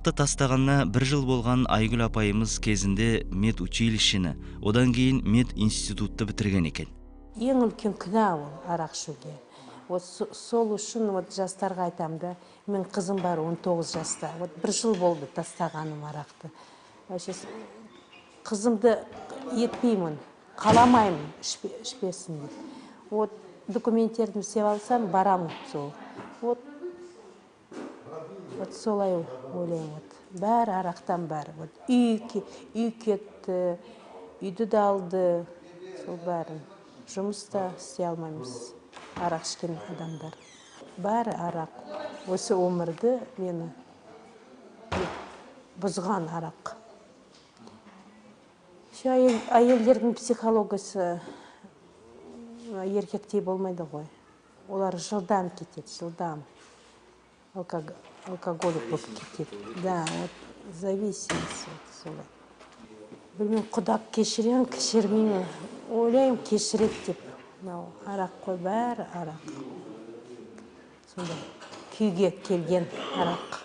Тастаганына 1 жыл болгон Айгүл апайымыз кезинде мед училищени, одан кийин мед институтты битирген экен. Ең үлкен күнә ол арақ ішуге. Сол үшін жастарға айтам да, мен қызым бар 19 жаста. 1 жыл болды тастағаным арақты. Қызымды етпеймін, қаламаймын ішпесін. Документтерді істеп алсам, барамын сол. Солай ойлаймын. Бәрі арақтан бәрі. Үй кетті, үйді де алды, сол бәрін. Жұмыста істей алмаймыз, арақ ішкен адамдар. Бәрі арақ. Осы өмірді мені бұзған арақ. Әйелдердің психологиясы еркектей болмайды ғой. Олар жылдам кетеді, жылдам. Алкоголик болып кетеді. Да, зависимость солай. Білмеймін, құдақ кешірем, кешірмеймін. Ойлаймын, кешірет деп. Арақ қой, бәрі арақ. Сонда күйге келген арақ.